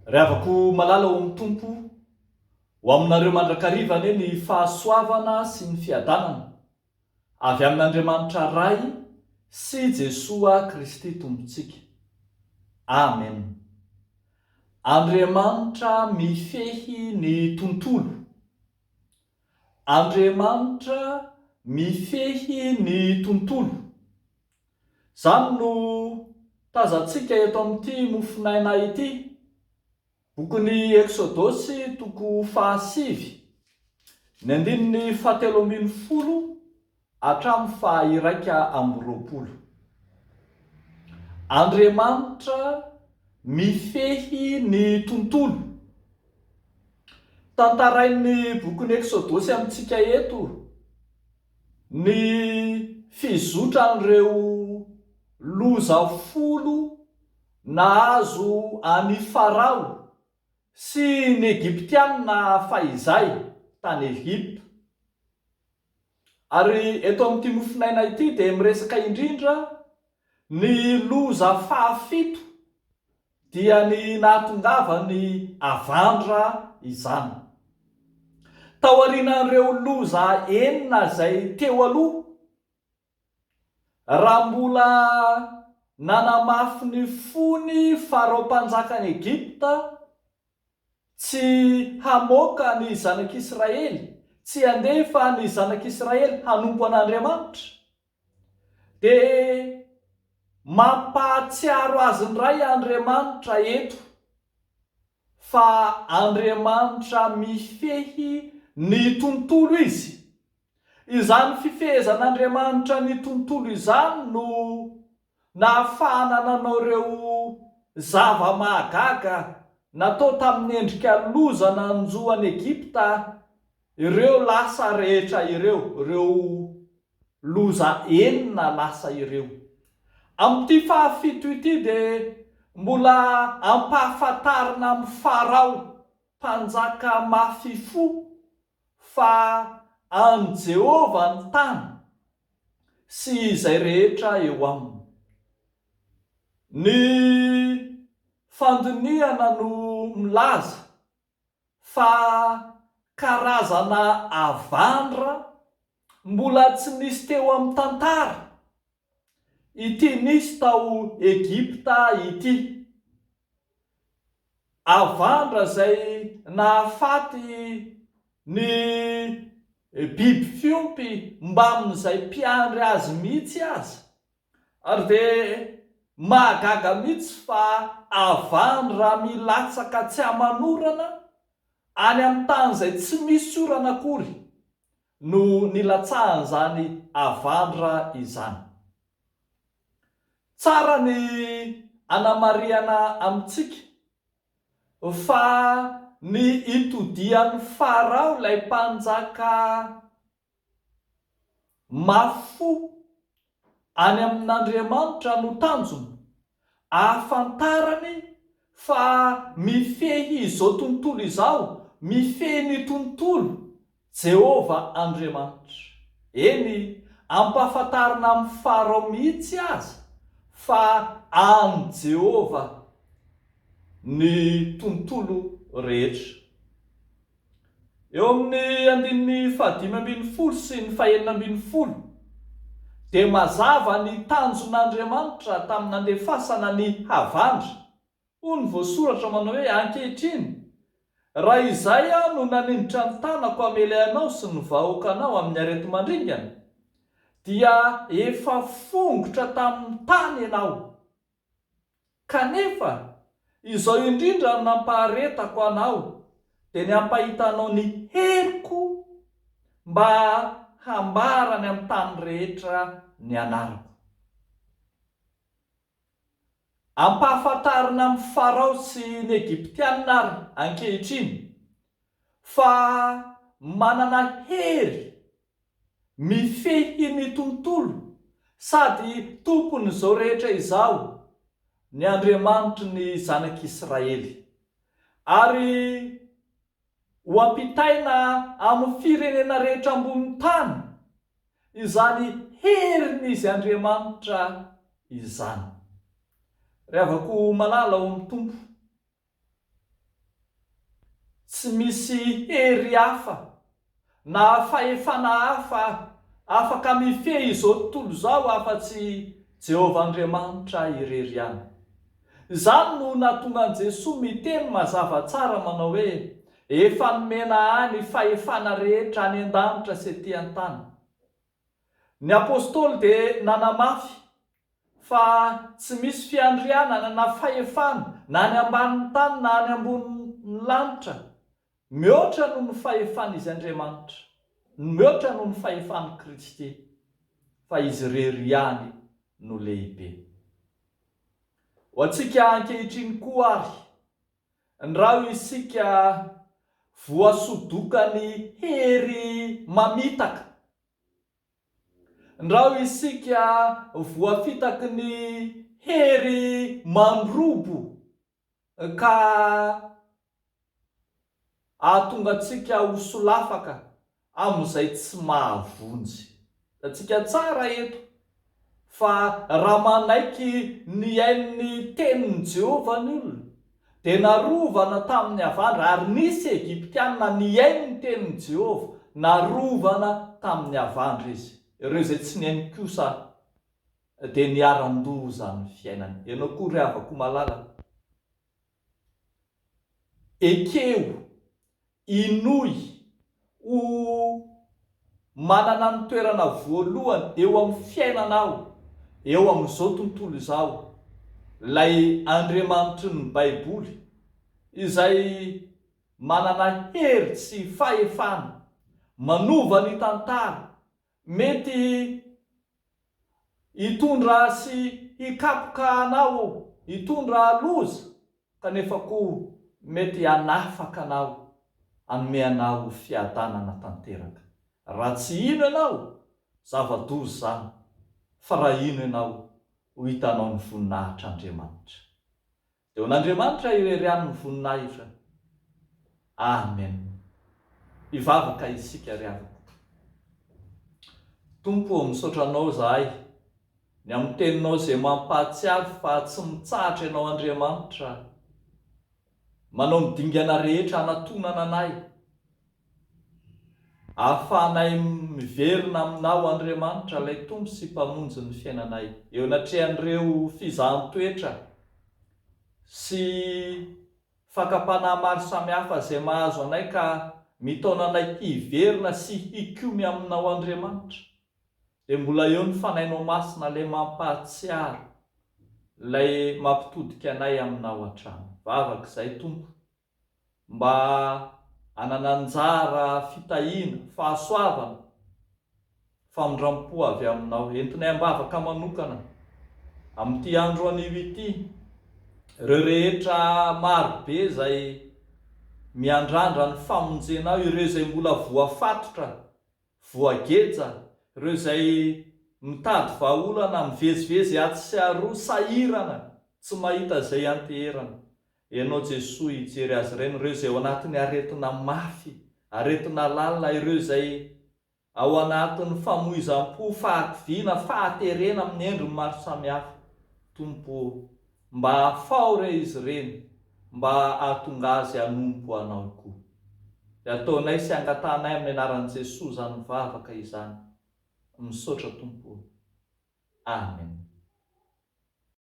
Rehavako malala ho amin'ny tompo ho aminareo mandrakarivana ny fahasoavana sy ny fiadanana avy amin'Andriamanitra ray sy Jesoa Kristy tompontsika. Amen. Andriamanitra mifehy ny tontolo. Andriamanitra mifehy ny tontolo. Zany no tazantsika eto amin'ity mofonaina ity. Bokin'ny EKSODOSY toko 5 ny andininy 17 hatramin'ny 120. Andriamanitra mifehy ny tontolo. Tantarain'ny bokin'ny EKSODOSY amintsika eto ny fizotran'ireo loza 10 nahazo any Farao sy ny Egyptianina fahizay tany Egypta. Ary eto amin'ity mofinaina ity dia miresaka indrindra ny loza 7 dia ny nahatongava ny avandra izany. Taorian'ireo loza 9 izay teo aloha, raha mbola nanamafy ny fony Farao mpanjakan'ny Egypta tsy hamoaka ny zanak'Israely, tsy handefa ny zanak'Israely hanompo an'Andriamanitra, dia mampahatsiaro azy indray Andriamanitra eto fa Andriamanitra mifehy ny tontolo izy. Izany fifehezan'Andriamanitra ny tontolo izany no nahafahana nanao ireo zava-mahagaga natao tamin'ny endrika loza nanjoan'ny Egypta, ireo lasa rehetra ireo loza 9 lasa ireo. Amin'ity 7 ity dia mbola ampahafantarina amin'ny Farao mpanjaka mafy fo fa an Jehovah ny tany sy izay rehetra eo aminy. Ny fandiniana no milaza fa karazana avandra mbola tsy nisy teo amin'ny tantara ity nisy tao Egypta ity. Avandra izay nahafaty ny biby fiompy mba amin'izay mpiandry azy mihitsy azy. Ary dia mahagaga mihitsy fa avandra milatsaka tsy amanorana any amin'ny tany izay tsy misy orana akory no nilatsahan'izany avandra izany. Tsara ny anamariana amintsika fa ny itodian'ny Farao ilay mpanjaka mafy any amin'Andriamanitra no tanjony, ahafantarany fa mifehy izao tontolo izao, mifehy ny tontolo Jehovah Andriamanitra. Eny, ampahafantarana amin'ny Farao mihitsy azy fa an Jehovah ny tontolo rehetra. Eo amin'ny andininy 15 sy ny 16 dia mazava ny tanjon'Andriamanitra tamin'ny nandefasana ny havandra. Hoy ny voasoratra manao hoe ankehitriny, raha izay no naninditra ny tanako hamely ianao sy ny vahoakanao amin'ny areti-mandringana, dia efa fongotra tamin'ny tany ianao. Kanefa izao indrindra no nampaharetako anao, dia ny ampahitanao ny heriko mba hambarany amin'ny tany rehetra ny anarako. Ampahafantarina amin'ny Farao sy ny Egyptianina ary ankehitriny fa manana hery mifehy ny tontolo sady tompony izao rehetra izao ny Andriamanitry ny zanak'Israely, ary ho ampitaina amin'ny firenena rehetra ambony tany izany herin'izy Andriamanitra izany. Rehavako malala ao amin'ny tompo tsy misy hery hafa na fahefana hafa afaka mifehy izao tontolo izao afa-tsy Jehovah Andriamanitra irery ihany. Izany no nahatonga an'i Jesosy miteny mazava tsara manao hoe efa nomena any fahefana rehetra any an-danitra sy ety an-tany. Ny apôstôly dia nanamafy fa tsy misy fiandrianana na fahefana na ny ambanin'ny tany na ny ambonin'ny lanitra mihoatra noho ny fahefan'izy Andriamanitra, mihoatra noho ny fahefan'i Kristy, fa izy irery ihany no lehibe. Ho antsika ankehitriny koa ary, raha isika voasodokany hery mamitaka, raha isika voafitaky ny hery mandrobo ka ahatonga antsika ho solafaka amin'izay tsy mahavonjy. Antsika tsara eto fa raha manaiky ny ain'ny tenin'ny Jehovah ny olona dia narovana tamin'ny avandra, ary nisy Egyptianina ny ain'ny tenin'ny Jehovah narovana tamin'ny avandra izy. Ireo izay tsy niainy kosa dia niaran-doza ny fiainany. Ianao koa ry havako malala, ekeo inoy ho manana ny toerana voalohany eo amin'ny fiainanao, eo amin'izao tontolo izao, ilay Andriamanitry ny Baiboly izay manana hery sy fahefana manova ny tantara, mety hitondra sy hikapoka anao, hitondra loza, kanefa koa mety hanafaka anao, hanome anao fiadanana tanteraka. Raha tsy ino ianao, zava-doza izany, fa raha ino ianao, ho hitanao ny voninahitr'Andriamanitra. Dia ho n'Andriamanitra irery ihany ny voninahitra. Amen. Hivavaka isika ry havako. Tompo, misaotra anao zahay ny amin'ny teninao izay mampahatsiaro fa tsy mitsahatra ianao Andriamanitra, manao ny dingana rehetra anatonana anay, ahafahanay miverina aminao Andriamanitra ilay tompo sy mpamonjy ny fiainanay, eo anatrehan'ireo fizahan-toetra sy fakapanahy maro samihafa izay mahazo anay ka mitaona anay hiverina sy hikomy aminao Andriamanitra. Dia mbola eo ny fanainao masina ilay mampahatsiaro, ilay mampitodika anay aminao hatrany. Vavaka izay tompo, mba hanana anjara fitahiana, fahasoavana, famindram-po avy aminao. Entinay ambavaka manokana amin'ity andro anio ity, ireo rehetra marobe izay miandrandra ny famonjenao, ireo izay mbola voafatotra, voageja, ireo izay mitady vahaolana, mivezivezy aty sy aroa, sahirana, tsy mahita izay anteherana. Ianao Jesosy hijery azy ireny, ireo izay ao anatin'ny aretina mafy, aretina lalina, ireo izay ao anatin'ny famoizam-po, fahakiviana, fahaterena amin'ny endriny maro samihafa. Tompo, mba hafaore izy ireny, mba hahatonga azy hanompo anao koa. Dia ataonay sy angatanay amin'ny anaran'i Jesosy izany vavaka izany. Misaotra Tompo. Amen.